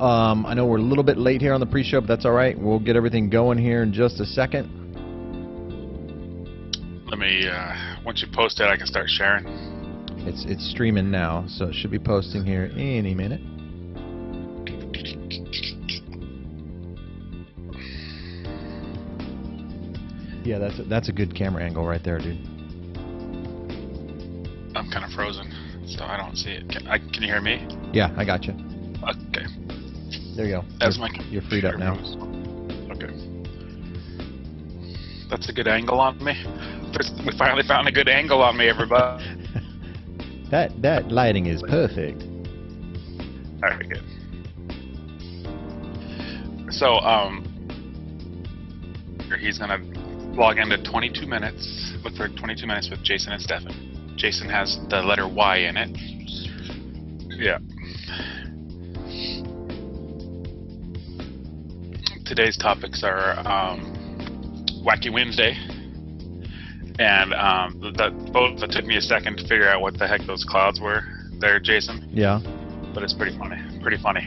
I know we're a little bit late here on the pre-show, but that's all right. We'll get everything going here in just a second. Let me, once you post it, I can start sharing. It's streaming now, so it should be posting here any minute. Yeah, that's a good camera angle right there, dude. I'm kind of frozen, so I don't see it. Can you hear me? Yeah, I got you. Okay. There you go. You're freed up now. Okay. That's a good angle on me. We finally found a good angle on me, everybody. That lighting is perfect. All right, good. So, he's gonna log into 22 minutes. Look for 22 minutes with Jayson and Stefan. Jayson has the letter Y in it. Yeah. Today's topics are Wacky Wednesday, and both that took me a second to figure out what the heck those clouds were there, Jayson. Yeah. But it's pretty funny. Pretty funny.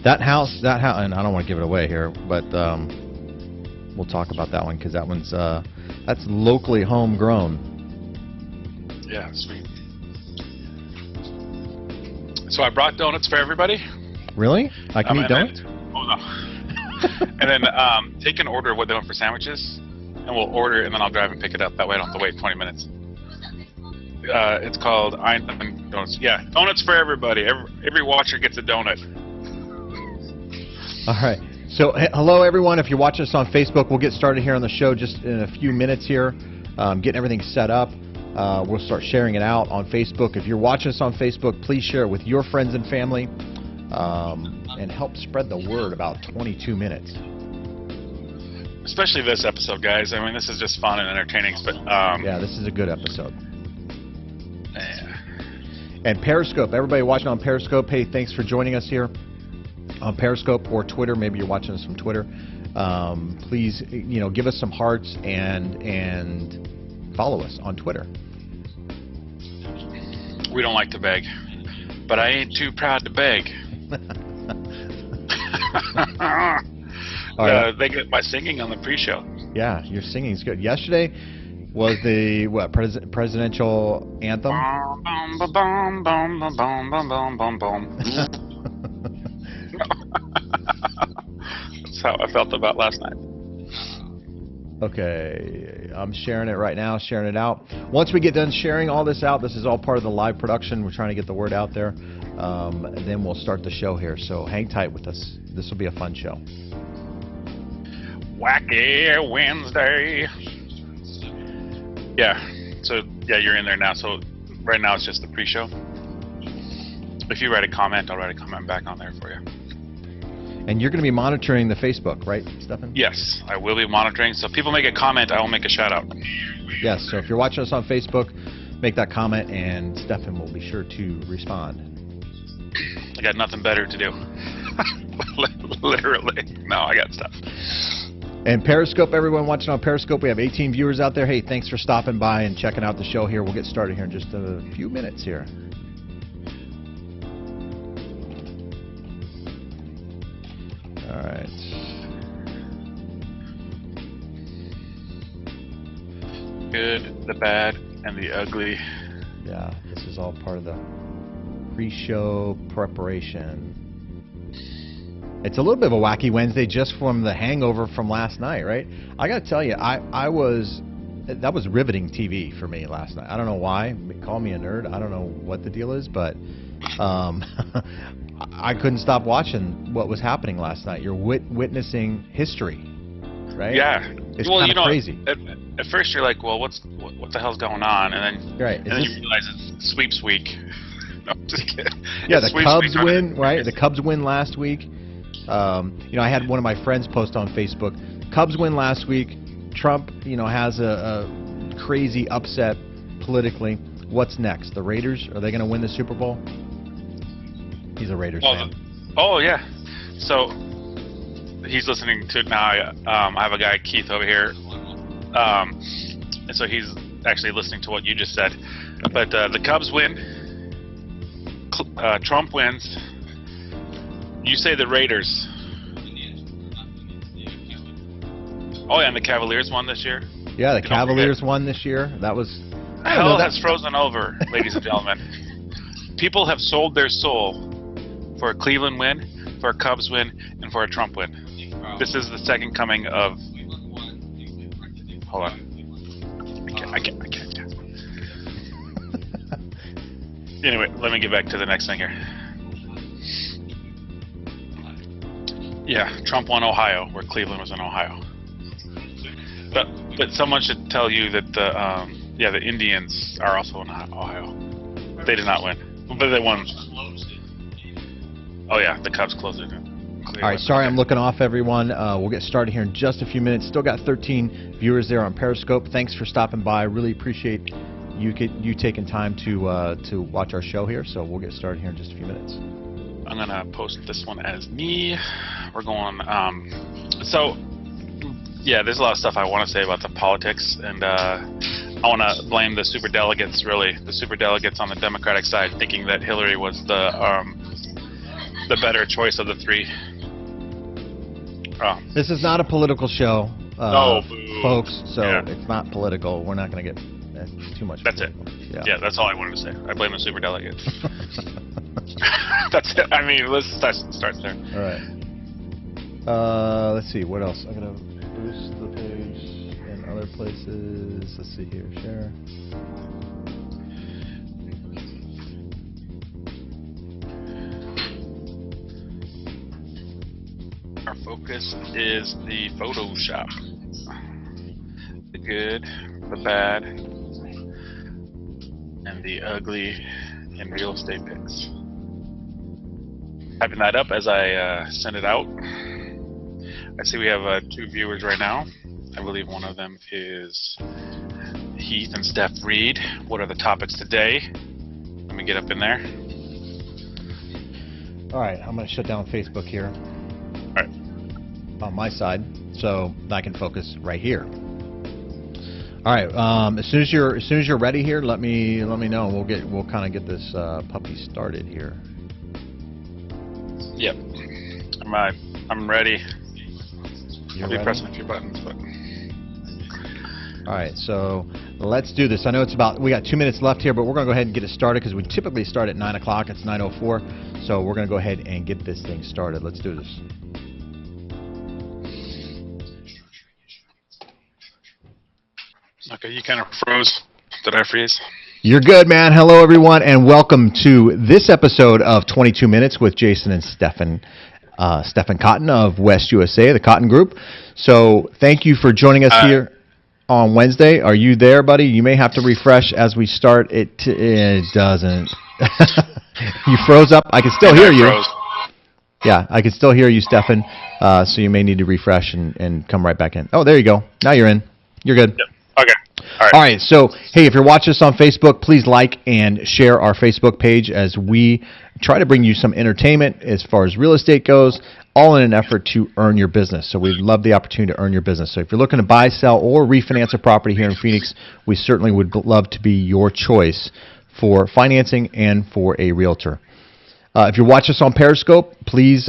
That house, and I don't want to give it away here, but we'll talk about that one because that one's that's locally homegrown. Yeah, sweet. So I brought donuts for everybody. Really? I can eat donuts? Oh no. And then take an order of what they want for sandwiches, and we'll order it, and then I'll drive and pick it up. That way I don't have to wait 20 minutes. It's called Donuts. Yeah, donuts for everybody. Every watcher gets a donut. All right. So hello everyone. If you're watching us on Facebook, we'll get started here on the show just in a few minutes here, getting everything set up. We'll start sharing it out on Facebook. If you're watching us on Facebook, please share it with your friends and family, and help spread the word about 22 minutes. Especially this episode, guys. I mean, this is just fun and entertaining. But yeah, this is a good episode. Yeah. And Periscope, everybody watching on Periscope, hey, thanks for joining us here on Periscope or Twitter. Maybe you're watching us from Twitter. Please, give us some hearts and follow us on Twitter. We don't like to beg, but I ain't too proud to beg. They get my singing on the pre-show. Yeah, your singing's good. Yesterday was the presidential anthem. That's how I felt about last night. Okay, I'm sharing it right now, sharing it out. Once we get done sharing all this out, this is all part of the live production. We're trying to get the word out there. Then we'll start the show here. So hang tight with us. This will be a fun show. Wacky Wednesday. Yeah. So yeah, you're in there now. So right now it's just the pre-show. If you write a comment, I'll write a comment back on there for you. And you're going to be monitoring the Facebook, right, Stefan? Yes, I will be monitoring. So if people make a comment, I will make a shout out. Yes. So if you're watching us on Facebook, make that comment, and Stefan will be sure to respond. I got nothing better to do. Literally. No, I got stuff. And Periscope, everyone watching on Periscope, we have 18 viewers out there. Hey, thanks for stopping by and checking out the show here. We'll get started here in just a few minutes here. All right. Good, the bad, and the ugly. Yeah, this is all part of the pre-show preparation. It's a little bit of a wacky Wednesday just from the hangover from last night, right? I got to tell you, that was riveting TV for me last night. I don't know why. Call me a nerd. I don't know what the deal is, but I couldn't stop watching what was happening last night. You're witnessing history, right? Yeah. It's kind of crazy. At first you're like, well, what the hell's going on? And then, right. And then you realize it's sweeps week. No, I'm just kidding. Yeah, the Cubs win, right? The Cubs win last week. I had one of my friends post on Facebook, Cubs win last week. Trump, has a crazy upset politically. What's next? The Raiders? Are they going to win the Super Bowl? He's a Raiders fan. Oh, yeah. So he's listening to it now. I have a guy, Keith, over here. And so he's actually listening to what you just said. But the Cubs win. Trump wins. You say the Raiders. Oh, yeah, and the Cavaliers won this year. Yeah, the Cavaliers won this year. That was... Hell has frozen over, ladies and gentlemen. People have sold their soul for a Cleveland win, for a Cubs win, and for a Trump win. This is the second coming of... Hold on. I can't. Anyway, let me get back to the next thing here. Yeah, Trump won Ohio, where Cleveland was in Ohio. But someone should tell you that the Indians are also in Ohio. They did not win, but they won. Oh yeah, the Cubs closed it. All right, sorry I'm looking off, everyone. We'll get started here in just a few minutes. Still got 13 viewers there on Periscope. Thanks for stopping by. Really appreciate you taking time to watch our show here. So we'll get started here in just a few minutes. I'm gonna post this one as me. We're going. So yeah, there's a lot of stuff I want to say about the politics, and I want to blame the superdelegates. Really, the superdelegates on the Democratic side, thinking that Hillary was the better choice of the three. This is not a political show, no, folks. So it's not political. We're not going to get too much. That's political. it. Yeah, that's all I wanted to say. I blame the superdelegates. That's it. I mean, let's start there. All right. Let's see. What else? I'm going to boost the page in other places. Let's see here. Share. Our focus is the Photoshop. The good, the bad, and the ugly in real estate pics. Typing that up as I send it out. I see we have 2 viewers right now. I believe one of them is Heath and Steph Reed. What are the topics today? Let me get up in there. All right, I'm going to shut down Facebook here. All right. On my side, so I can focus right here. All right. As soon as you're ready here, let me know. We'll kind of get this puppy started here. Yep. I'm ready. You're I'll be ready? pressing a few buttons, but. All right, so let's do this. I know we got 2 minutes left here, but we're going to go ahead and get it started because we typically start at 9 o'clock. It's 9:04, so we're going to go ahead and get this thing started. Let's do this. Okay, you kind of froze. Did I freeze? You're good, man. Hello, everyone, and welcome to this episode of 22 Minutes with Jayson and Stephen Cotton of West USA, the Cotton Group. So thank you for joining us here on Wednesday. Are you there, buddy? You may have to refresh as we start. It doesn't. You froze up. I can still hear you. Froze. Yeah, I can still hear you, Stephen. So you may need to refresh and come right back in. Oh, there you go. Now you're in. You're good. Yep. Okay. All right. So, hey, if you're watching us on Facebook, please like and share our Facebook page as we try to bring you some entertainment as far as real estate goes, all in an effort to earn your business. So we'd love the opportunity to earn your business. So if you're looking to buy, sell, or refinance a property here in Phoenix, we certainly would love to be your choice for financing and for a realtor. If you watch us on Periscope, please,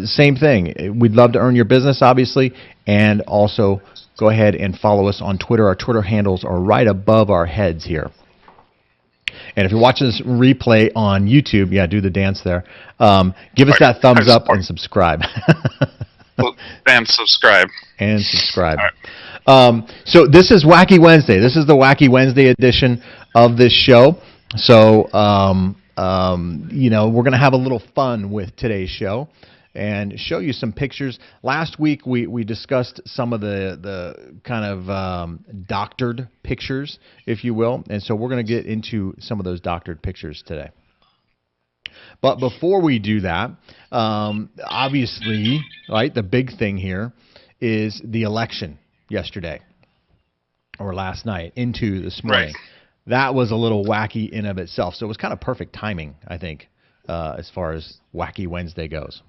same thing. We'd love to earn your business, obviously, and also go ahead and follow us on Twitter. Our Twitter handles are right above our heads here. And if you're watching this replay on YouTube, yeah, do the dance there. Give us that thumbs up and subscribe. And subscribe. And subscribe. Right. So this is Wacky Wednesday. This is the Wacky Wednesday edition of this show. So, we're going to have a little fun with today's show and show you some pictures. Last week we discussed some of the kind of doctored pictures, if you will, and so we're going to get into some of those doctored pictures today. But before we do that, obviously, right, the big thing here is the election yesterday or last night into this morning. Right. That was a little wacky in of itself. So it was kind of perfect timing, I think, as far as Wacky Wednesday goes.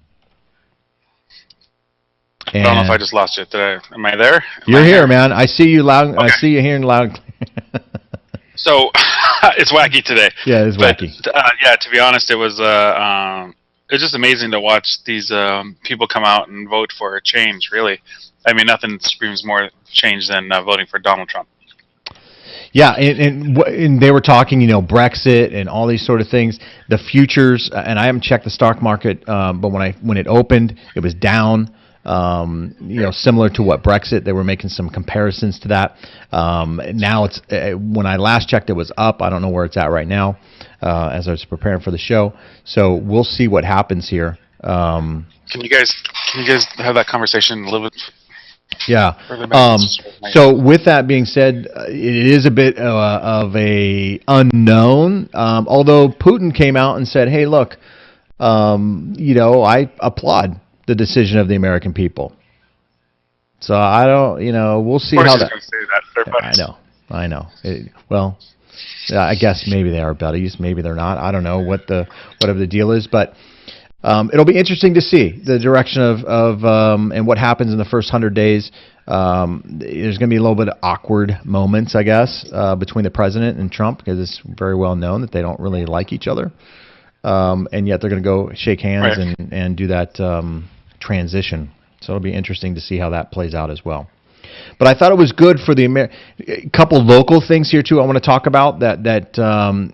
And I don't know if I just lost you. Am I there? You're here, man. I see you loud. Okay. I see you hearing loud and clear. So it's wacky today. Yeah, it's wacky. Yeah, to be honest, it was it's just amazing to watch these people come out and vote for a change. Really, I mean, nothing screams more change than voting for Donald Trump. Yeah, and they were talking, Brexit and all these sort of things. The futures, and I haven't checked the stock market, but when it opened, it was down. Similar to what Brexit, they were making some comparisons to that. Now it's when I last checked, it was up. I don't know where it's at right now, as I was preparing for the show. So we'll see what happens here. Can you guys have that conversation a little bit? Yeah. So with that being said, it is a bit of a unknown. Although Putin came out and said, "Hey, look, I applaud the decision of the American people." So I don't, we'll see how that. Say that. They're buddies. I know. Well, I guess maybe they are buddies, maybe they're not. I don't know whatever the deal is, but. It'll be interesting to see the direction of and what happens in the first 100 days. There's going to be a little bit of awkward moments, I guess, between the president and Trump, because it's very well known that they don't really like each other. And yet they're going to go shake hands and do that transition. So it'll be interesting to see how that plays out as well. But I thought it was good for a couple local things here, too, I want to talk about that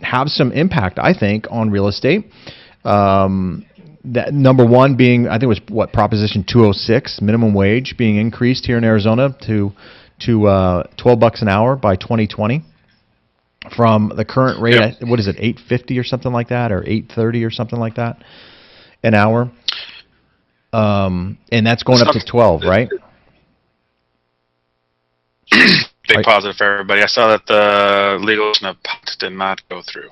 have some impact, I think, on real estate. That number one being, I think it was Proposition 206, minimum wage being increased here in Arizona to $12 an hour by 2020 from the current rate. Yep. What is it, $8.50 or something like that, or $8.30 or something like that an hour? And that's going up to 12, right? Big positive for everybody. I saw that the legalization of pot did not go through.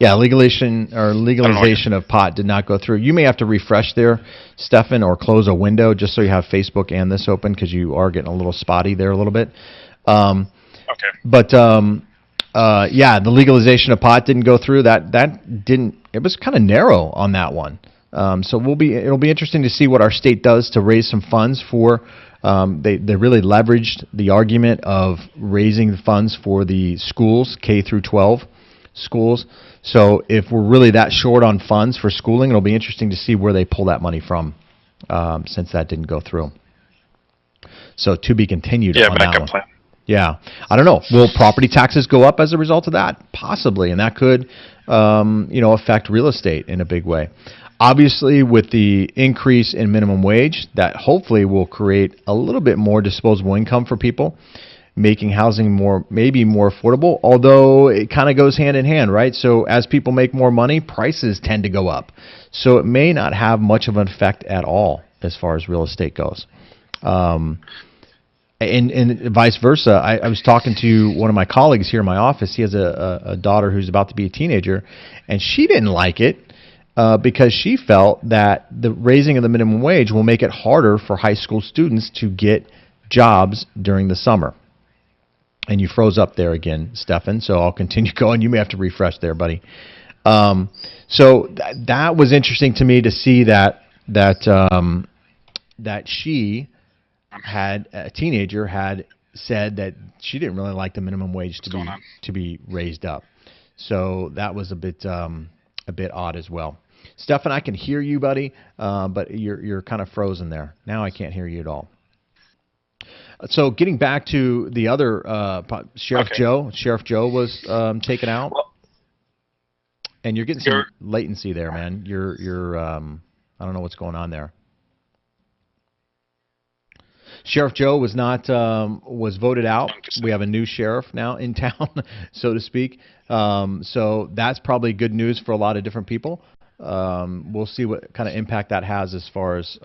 Yeah, legalization of pot did not go through. You may have to refresh there, Stefan, or close a window just so you have Facebook and this open, because you are getting a little spotty there a little bit. Okay. But yeah, the legalization of pot didn't go through. That didn't. It was kind of narrow on that one. So it'll be interesting to see what our state does to raise some funds for. They really leveraged the argument of raising the funds for the schools, K through 12 schools. So if we're really that short on funds for schooling, it'll be interesting to see where they pull that money from, since that didn't go through. So to be continued on that one. Plan. Yeah, I don't know. Will property taxes go up as a result of that? Possibly, and that could, affect real estate in a big way. Obviously, with the increase in minimum wage, that hopefully will create a little bit more disposable income for people, making housing maybe more affordable, although it kind of goes hand in hand, right? So as people make more money, prices tend to go up. So it may not have much of an effect at all as far as real estate goes. And vice versa. I was talking to one of my colleagues here in my office. He has a daughter who's about to be a teenager, and she didn't like it because she felt that the raising of the minimum wage will make it harder for high school students to get jobs during the summer. And you froze up there again, Stefan, so I'll continue going. You may have to refresh there, buddy. So that was interesting to me to see that she had, a teenager had said that she didn't really like the minimum wage to be raised up. So that was a bit odd as well. Stefan, I can hear you, buddy, but you're kind of frozen there. Now I can't hear you at all. So getting back to the other Sheriff Joe was taken out, and you're getting some latency there, man. You're I don't know what's going on there. Sheriff Joe was voted out. We have a new sheriff now in town, so to speak. So that's probably good news for a lot of different people. We'll see what kind of impact that has as far as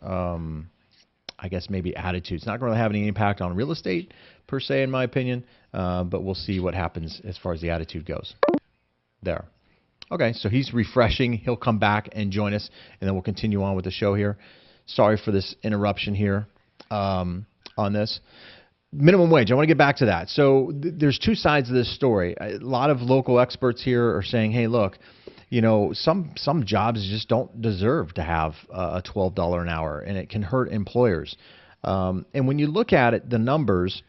I guess maybe attitude. It's not going to have any impact on real estate per se, in my opinion, but we'll see what happens as far as the attitude goes. There. Okay, so he's refreshing. He'll come back and join us, and then we'll continue on with the show here. Sorry for this interruption here on this. Minimum wage, I want to get back to that. So there's two sides of this story. A lot of local experts here are saying, hey, look, some jobs just don't deserve to have a $12 an hour, and it can hurt employers. And when you look at it, the numbers,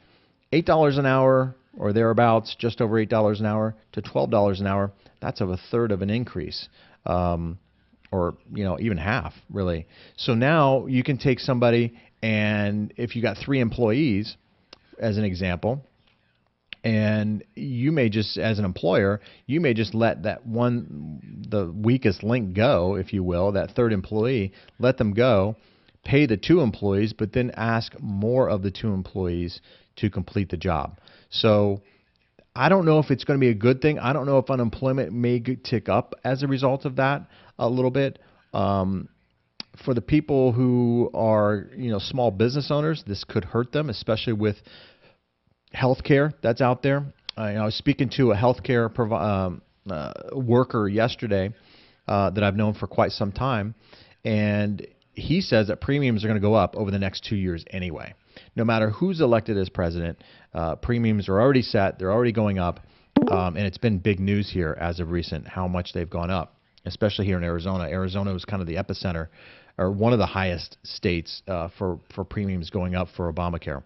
$8 an hour or thereabouts, just over $8 an hour to $12 an hour, that's of a third of an increase. or even half, really. So now you can take somebody, and if you got 3 employees, as an example, and you may just, as an employer, you may just let the weakest link go, if you will, that third employee, let them go, pay the 2 employees, but then ask more of the 2 employees to complete the job. So I don't know if it's going to be a good thing. I don't know if unemployment may tick up as a result of that a little bit. For the people who are, small business owners, this could hurt them, especially with healthcare that's out there. I was speaking to a healthcare worker yesterday that I've known for quite some time, and he says that premiums are going to go up over the next 2 years anyway. No matter who's elected as president, premiums are already set. They're already going up, and it's been big news here as of recent how much they've gone up, especially here in Arizona. Arizona was kind of the epicenter, or one of the highest states for premiums going up for Obamacare.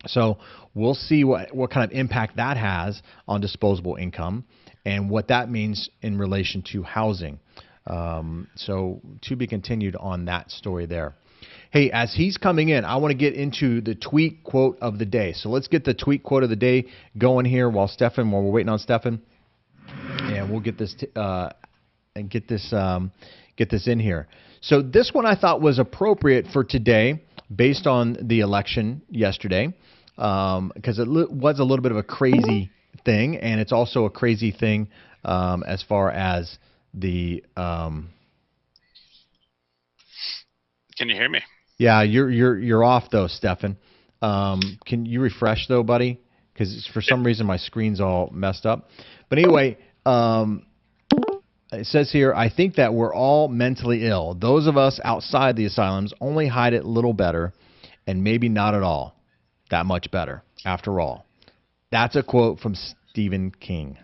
So we'll see what kind of impact that has on disposable income and what that means in relation to housing. So to be continued on that story there. Hey, as he's coming in, I want to get into the tweet quote of the day. So let's get the tweet quote of the day going here while we're waiting on Stefan, and we'll get this get this in here. So this one I thought was appropriate for today, based on the election yesterday, because it was a little bit of a crazy thing, and it's also a crazy thing as far as the. Can you hear me? Yeah, you're off though, Stefan. Can you refresh though, buddy? Because for some reason my screen's all messed up. But anyway, it says here, I think that we're all mentally ill. Those of us outside the asylums only hide it a little better, and maybe not at all. That much better, after all. That's a quote from Stephen King.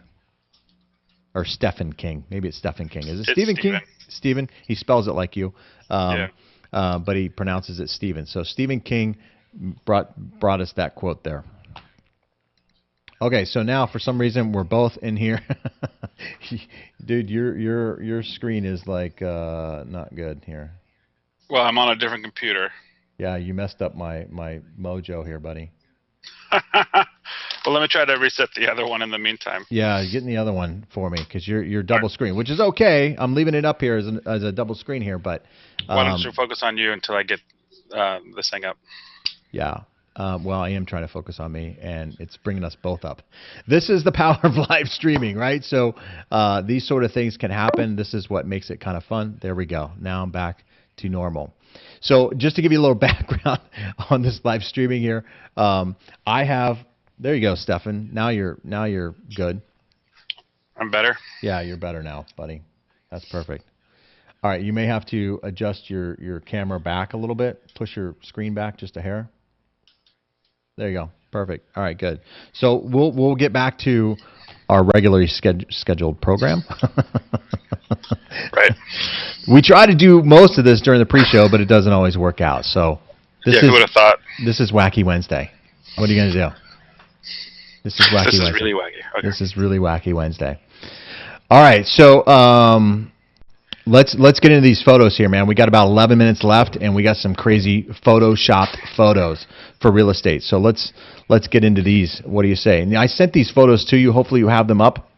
Or Stephen King. Maybe it's Stephen King. Is it Stephen King? Stephen. He spells it like you. Yeah. But he pronounces it Stephen. So Stephen King brought us that quote there. Okay, so now for some reason we're both in here. Dude, your screen is like not good here. Well, I'm on a different computer. Yeah, you messed up my mojo here, buddy. Well, let me try to reset the other one in the meantime. Yeah, getting the other one for me, because you're double screen, which is okay. I'm leaving it up here as a double screen here, but why don't you focus on you until I get this thing up? Yeah. Well, I am trying to focus on me, and it's bringing us both up. This is the power of live streaming, right? So these sort of things can happen. This is what makes it kind of fun. There we go. Now I'm back to normal. So just to give you a little background on this live streaming here, I have. There you go, Stefan. Now you're good. I'm better? Yeah, you're better now, buddy. That's perfect. All right, you may have to adjust your camera back a little bit. Push your screen back just a hair. There you go. Perfect. All right, good. So we'll get back to our regularly scheduled program. Right. We try to do most of this during the pre-show, but it doesn't always work out. So who would have thought? This is Wacky Wednesday. What are you going to do? This is Wacky Wednesday. This is really wacky. Okay. This is really Wacky Wednesday. All right, so let's get into these photos here, man. We got about 11 minutes left, and we got some crazy photoshopped photos for real estate. So let's get into these. What do you say? And I sent these photos to you. Hopefully you have them up.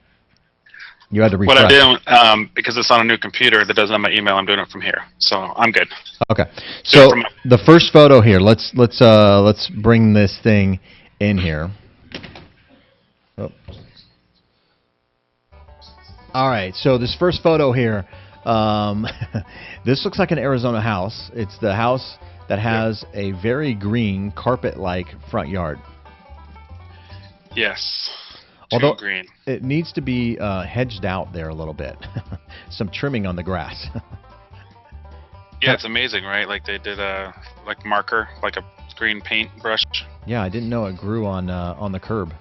You had to refresh. What I did, because it's on a new computer that doesn't have my email, I'm doing it from here, so I'm good. Okay. So the first photo here. Let's bring this thing in here. Oh. All right. So this first photo here. This looks like an Arizona house. It's the house that has a very green carpet-like front yard. Yes. Although green. It needs to be hedged out there a little bit. Some trimming on the grass. Yeah, it's amazing, right? Like they did a marker, like a green paint brush. Yeah, I didn't know it grew on the curb.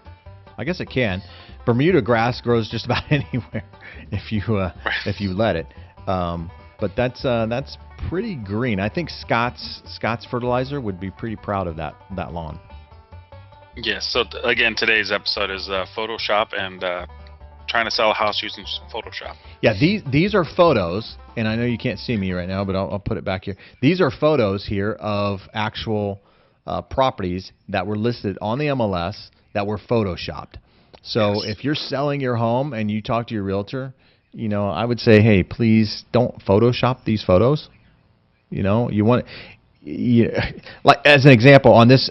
I guess it can. Bermuda grass grows just about anywhere if you let it. But that's pretty green. I think Scott's Fertilizer would be pretty proud of that lawn. Yes. So again, today's episode is Photoshop and trying to sell a house using Photoshop. Yeah, these are photos, and I know you can't see me right now, but I'll put it back here. These are photos here of actual properties that were listed on the MLS that were photoshopped. So Yes. if you're selling your home and you talk to your realtor, I would say, hey, please don't Photoshop these photos. You want, like as an example on this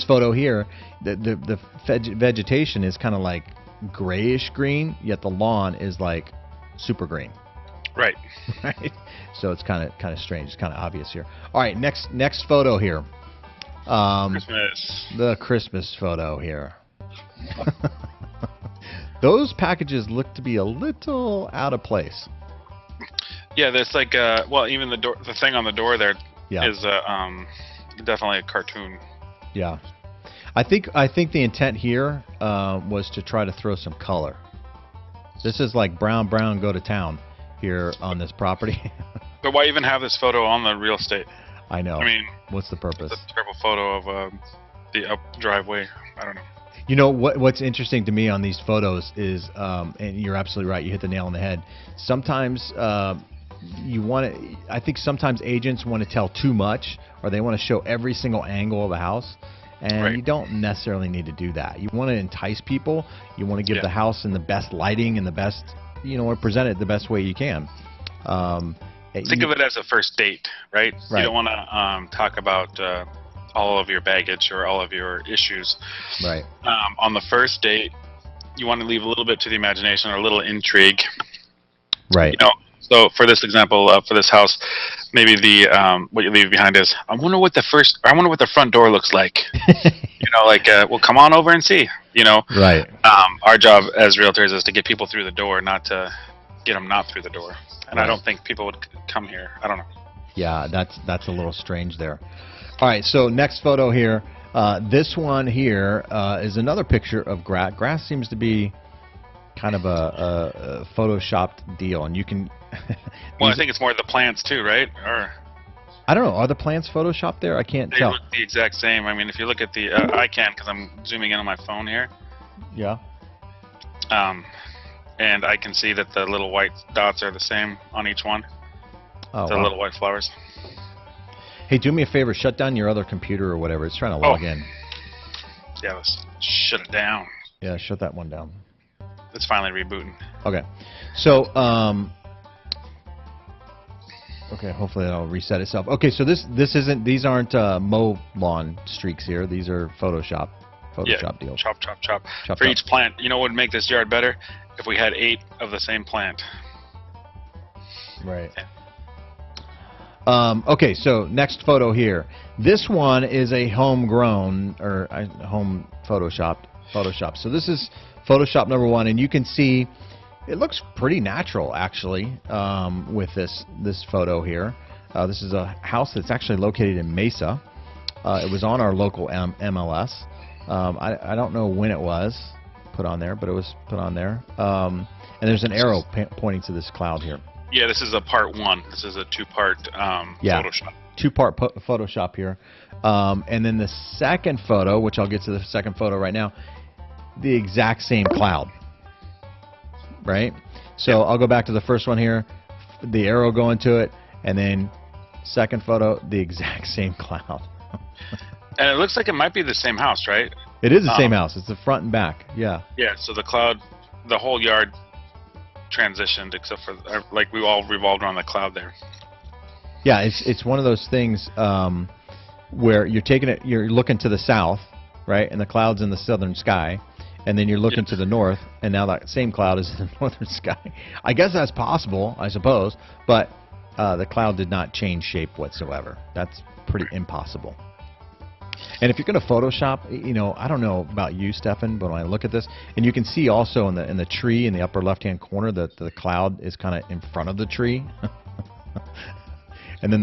photo here, the vegetation is kind of like grayish green, yet the lawn is like super green. Right. Right? So it's kind of strange. It's kind of obvious here. All right, next photo here. Christmas. The Christmas photo here. Those packages look to be a little out of place. Yeah, there's like well, even the thing on the door there is definitely a cartoon. Yeah. I think the intent here was to try to throw some color. This is like brown go to town here on this property. But why even have this photo on the real estate? I know. I mean, what's the purpose? It's a terrible photo of the up driveway. I don't know. What's interesting to me on these photos is, and you're absolutely right. You hit the nail on the head. Sometimes I think sometimes agents want to tell too much, or they want to show every single angle of the house. And Right. you don't necessarily need to do that. You want to entice people. You want to give the house in the best lighting and the best, present it the best way you can. Think of it as a first date, right? Right. You don't want to talk about all of your baggage or all of your issues. Right. On the first date, you want to leave a little bit to the imagination or a little intrigue. Right. So for this example, for this house, maybe the what you leave behind is, I wonder what the front door looks like. Well, come on over and see. Right. Our job as realtors is to get people through the door, not to get them not through the door. And Right. I don't think people would come here. I don't know. Yeah, that's a little strange there. All right, so next photo here. This one here is another picture of grass. Grass seems to be kind of a photoshopped deal, and you can. Well, I think it's more the plants too, right? Or I don't know. Are the plants photoshopped there? I can't they tell. look the exact same. I mean, if you look at the, I can because I'm zooming in on my phone here. Yeah. And I can see that the little white dots are the same on each one. Oh, The wow. little white flowers. Hey, do me a favor. Shut down your other computer or whatever. It's trying to log in. Yeah, let's shut it down. Yeah, shut that one down. It's finally rebooting. Okay. So, okay, hopefully that'll reset itself. Okay, so these aren't mow lawn streaks here. These are Photoshop deals. Chop, chop, chop. Chop, For chop. each plant, what would make this yard better? If we had 8 of the same plant. Right. Okay, so next photo here. This one is a homegrown or home Photoshop. So this is Photoshop number 1, and you can see it looks pretty natural actually with this photo here. This is a house that's actually located in Mesa. It was on our local MLS. I don't know when it was put on there, but it was put on there. And there's an arrow pointing to this cloud here. Yeah, this is a part 1. This is a 2-part Photoshop. 2-part Photoshop here. And then the second photo, which I'll get to the second photo right now, the exact same cloud. Right? So I'll go back to the first one here, the arrow going to it, and then second photo, the exact same cloud. And it looks like it might be the same house, right? It is the same house. It's the front and back. Yeah. Yeah, so the cloud, the whole yard transitioned except for, like, we all revolved around the cloud there. Yeah, it's one of those things where you're looking to the south, right, and the cloud's in the southern sky, and then you're looking to the north, and now that same cloud is in the northern sky. I guess that's possible, I suppose, but the cloud did not change shape whatsoever. That's pretty impossible. And if you're going to Photoshop, I don't know about you, Stefan, but when I look at this, and you can see also in the tree in the upper left-hand corner that the cloud is kind of in front of the tree. And then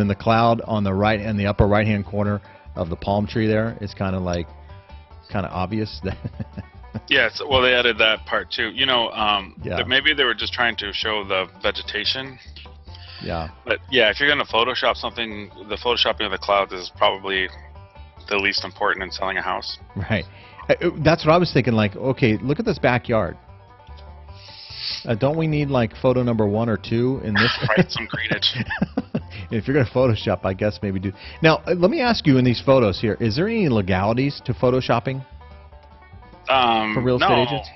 the cloud on the right and the upper right-hand corner of the palm tree there is kind of obvious. Yeah, well, they added that part too. That maybe they were just trying to show the vegetation. Yeah. But yeah, if you're going to Photoshop something, the Photoshopping of the clouds is probably the least important in selling a house. Right. That's what I was thinking. Like, okay, look at this backyard. Don't we need like photo number 1 or 2 in this? Right, some greenage. If you're going to Photoshop, I guess maybe do. Now, let me ask you in these photos here, is there any legalities to Photoshopping for real estate agents?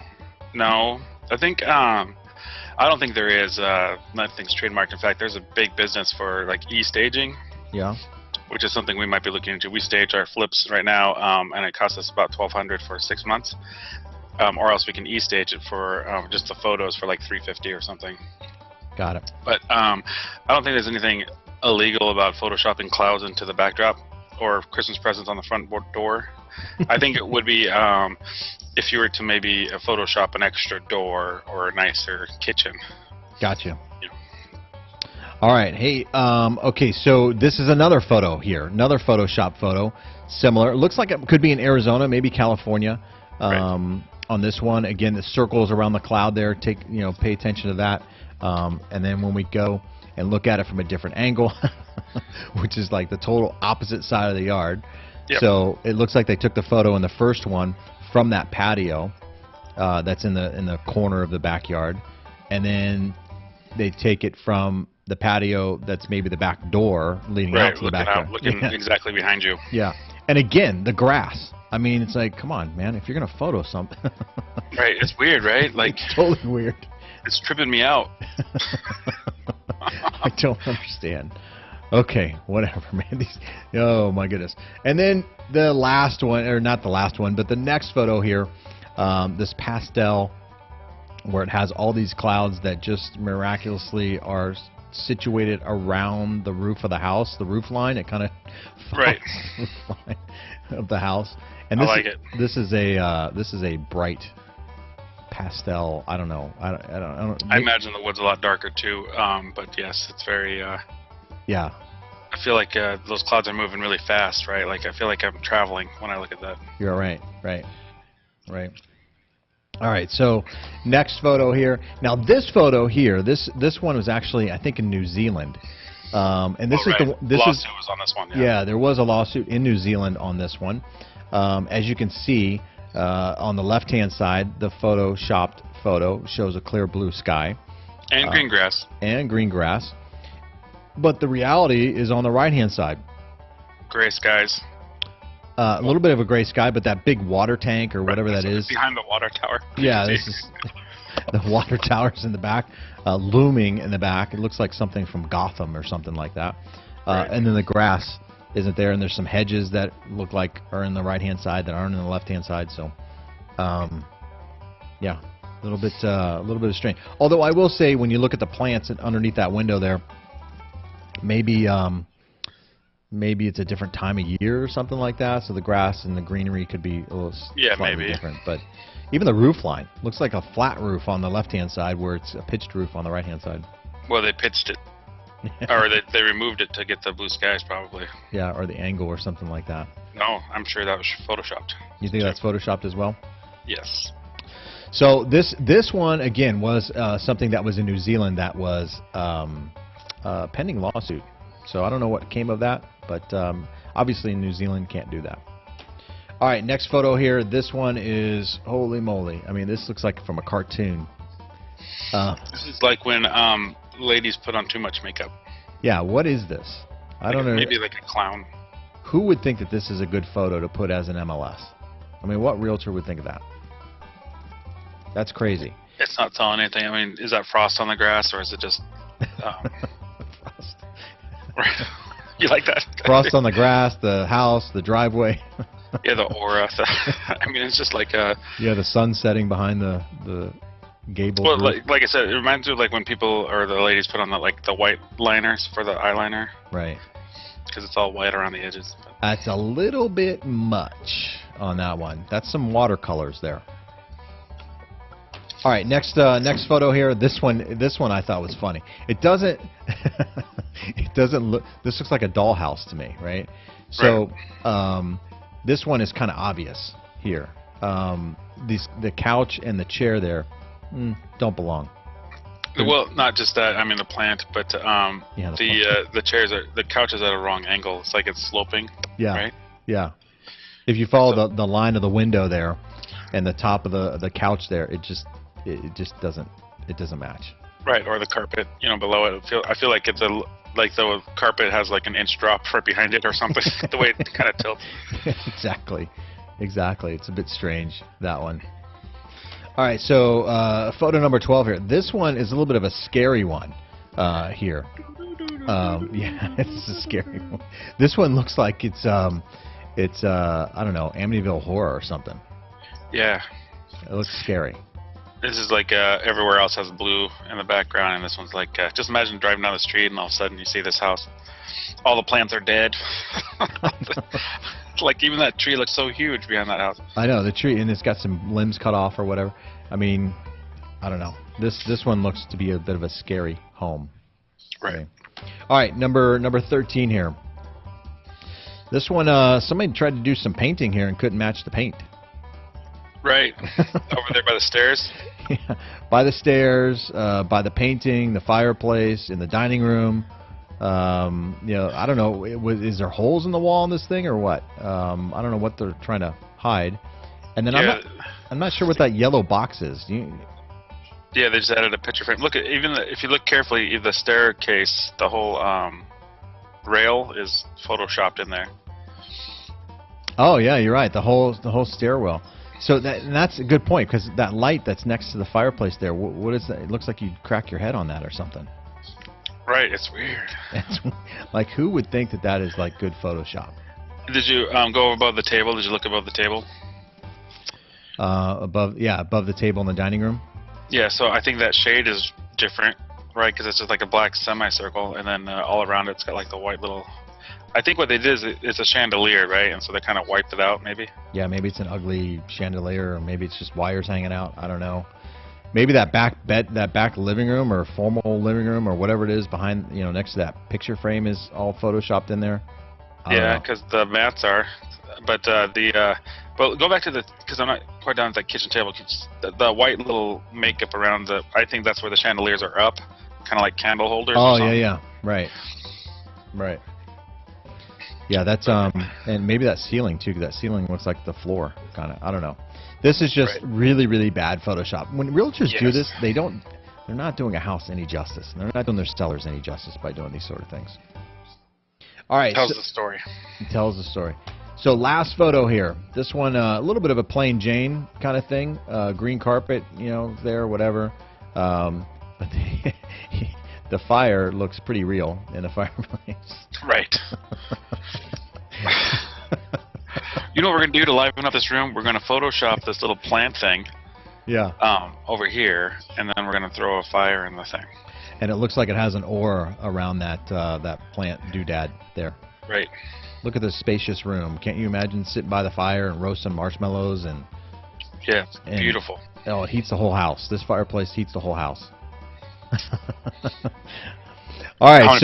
No. I think, I don't think there is. Nothing's trademarked. In fact, there's a big business for like e-staging. Yeah. Which is something we might be looking into. We stage our flips right now, and it costs us about $1,200 for 6 months. Or else we can e-stage it for just the photos for like $350 or something. Got it. But I don't think there's anything illegal about photoshopping clouds into the backdrop or Christmas presents on the front door. I think it would be if you were to maybe Photoshop an extra door or a nicer kitchen. Gotcha. Yeah. All right. Hey, okay, so this is another photo here. Another Photoshop photo. Similar. It looks like it could be in Arizona, maybe California. Right. On this one, again, the circles around the cloud there. Pay attention to that. And then when we go and look at it from a different angle, which is like the total opposite side of the yard. Yep. So it looks like they took the photo in the first one from that patio that's in the corner of the backyard, and then they take it from the patio that's maybe the back door leading out to the backyard. Looking exactly behind you. Yeah. And again, the grass. I mean, it's like, come on, man, if you're going to photo something. Right. It's weird, right? Like, it's totally weird. It's tripping me out. I don't understand. Okay, whatever, man. Oh, my goodness. And then the last one, or not the last one, but the next photo here, this pastel where it has all these clouds that just miraculously are situated around the roof of the house, the roof line. It kind of right the roof line of the house. And I this like it. This is a bright pastel. I don't know. I don't. I imagine the wood's a lot darker too. But yes, it's very. Yeah. I feel like those clouds are moving really fast, right? Like I feel like I'm traveling when I look at that. You're right. All right, so next photo here. Now this photo here, this one was actually I think in New Zealand, and this right. is the lawsuit was on this one. Yeah, there was a lawsuit in New Zealand on this one. As you can see on the left-hand side, the photoshopped photo shows a clear blue sky and green grass. And green grass, but the reality is on the right-hand side. Gray skies. A little bit of a gray sky, but that big water tank or whatever that is. Behind the water tower. Yeah, this is the water tower's in the back, looming in the back. It looks like something from Gotham or something like that. Right. And then the grass isn't there, and there's some hedges that look like are in the right-hand side that aren't in the left-hand side. So, yeah, a little bit of strain. Although I will say, when you look at the plants underneath that window there, maybe it's a different time of year or something like that, so the grass and the greenery could be a little slightly different. But even the roof line looks like a flat roof on the left-hand side where it's a pitched roof on the right-hand side. Well, they pitched it. Or they removed it to get the blue skies, probably. Yeah, or the angle or something like that. No, I'm sure that was photoshopped. You think that's photoshopped as well? Yes. So this one, again, was something that was in New Zealand that was pending lawsuit. So I don't know what came of that, but obviously in New Zealand can't do that. All right, next photo here. This one is, holy moly. I mean, this looks like from a cartoon. This is like when ladies put on too much makeup. Yeah, what is this? I don't know. Maybe like a clown. Who would think that this is a good photo to put as an MLS? I mean, what realtor would think of that? That's crazy. It's not telling anything. I mean, is that frost on the grass, or is it just... Frost. You like that? Frost on the grass, the house, the driveway. Yeah, the aura. I mean, it's just like a... Yeah, the sun setting behind the gable. Well, like I said, it reminds me of like when people or the ladies put on the white liners for the eyeliner. Right. Because it's all white around the edges. That's a little bit much on that one. That's some watercolors there. All right, next photo here. This one I thought was funny. It doesn't look. This looks like a dollhouse to me, right? So this one is kind of obvious here. The couch and the chair there don't belong. Well, not just that. I mean the plant, but the chairs the couch is at a wrong angle. It's like it's sloping. Yeah. Right. Yeah. if you follow the line of the window there, and the top of the couch there, it just doesn't match. Right, or the carpet, below it. I feel like it's like the carpet has like an inch drop right behind it or something. The way it kind of tilts. Exactly. It's a bit strange, that one. All right, so photo number 12 here. This one is a little bit of a scary one here. Yeah, it's a scary one. This one looks like it's I don't know, Amityville Horror or something. Yeah. It looks scary. This is like everywhere else has blue in the background, and this one's like just imagine driving down the street and all of a sudden you see this house. All the plants are dead. Like even that tree looks so huge behind that house. I know, the tree, and it's got some limbs cut off or whatever. I mean, I don't know. This one looks to be a bit of a scary home. Right. Okay. All right, number 13 here. This one, somebody tried to do some painting here and couldn't match the paint. Right. Over there by the stairs. Yeah. By the stairs, by the painting, the fireplace, in the dining room. I don't know. Is there holes in the wall in this thing or what? I don't know what they're trying to hide. And then I'm not sure what that yellow box is. Yeah, they just added a picture frame. Look at if you look carefully, the staircase, the whole rail is photoshopped in there. Oh yeah, you're right. The whole stairwell. So that's a good point, because that light that's next to the fireplace there, what is that? It looks like you'd crack your head on that or something. Right, it's weird. It's, like, who would think that is like good Photoshop? Did you go above the table? Did you look above the table? Above the table in the dining room. Yeah, so I think that shade is different, right? Because it's just like a black semicircle, and then all around it's got like the white little. I think what they did is it's a chandelier, right? And so they kind of wiped it out, maybe. Yeah, maybe it's an ugly chandelier, or maybe it's just wires hanging out. I don't know. Maybe that back living room or formal living room or whatever it is behind, next to that picture frame is all photoshopped in there. Yeah, because the mats are, but but go back to because I'm not quite done with that kitchen table. The white little makeup around I think that's where the chandeliers are up, kind of like candle holders. Oh or something. yeah, right. Yeah, that's and maybe that ceiling too, because that ceiling looks like the floor, kind of. I don't know. This is just really, really bad Photoshop. When realtors do this, they're not doing a house any justice. They're not doing their sellers any justice by doing these sort of things. All right. Tells the story. It tells the story. So last photo here. This one, a little bit of a plain Jane kind of thing. Green carpet, there, whatever. But the fire looks pretty real in the fireplace. Right. You know what we're going to do to liven up this room? We're going to Photoshop this little plant thing. Yeah. Over here, and then we're going to throw a fire in the thing. And it looks like it has an aura around that plant doodad there. Right. Look at this spacious room. Can't you imagine sitting by the fire and roasting marshmallows and? Yeah, it's beautiful. Oh, it heats the whole house. This fireplace heats the whole house. All right,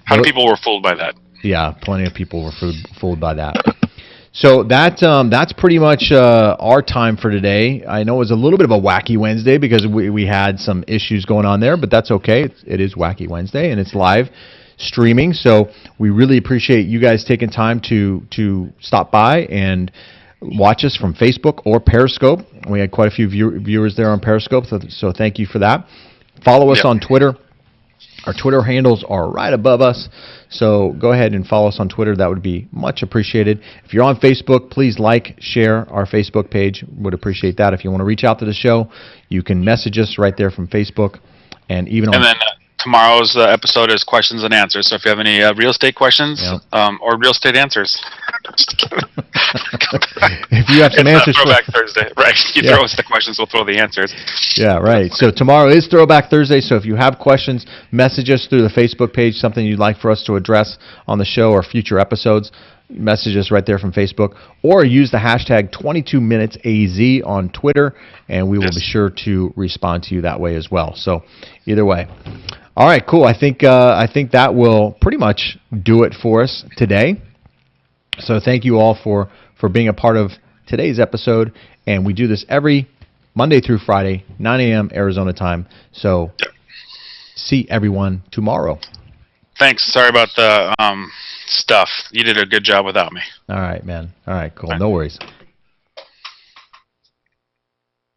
how many people were fooled by that? Yeah, plenty of people were fooled by that. So that's pretty much our time for today. I know it was a little bit of a wacky Wednesday because we had some issues going on there, but that's okay. It is Wacky Wednesday, and it's live streaming. So we really appreciate you guys taking time to stop by and watch us from Facebook or Periscope. We had quite a few viewers there on Periscope, so thank you for that. Follow us on Twitter. Our Twitter handles are right above us, so go ahead and follow us on Twitter. That would be much appreciated. If you're on Facebook, please share our Facebook page. Would appreciate that. If you want to reach out to the show, you can message us right there from Facebook. And then tomorrow's episode is questions and answers. So if you have any real estate questions or real estate answers, if you have some answers, Throwback Thursday, right? You throw us the questions, we'll throw the answers. Yeah, right. So tomorrow is Throwback Thursday. So if you have questions, message us through the Facebook page. Something you'd like for us to address on the show or future episodes. Message us right there from Facebook, or use the hashtag 22minutesaz on Twitter, and we will be sure to respond to you that way as well. So either way. All right, cool. I think that will pretty much do it for us today. So thank you all for being a part of today's episode, and we do this every Monday through Friday, 9 a.m. Arizona time. So see everyone tomorrow. Thanks. Sorry about the stuff. You did a good job without me. All right, man. All right, cool. All right. No worries.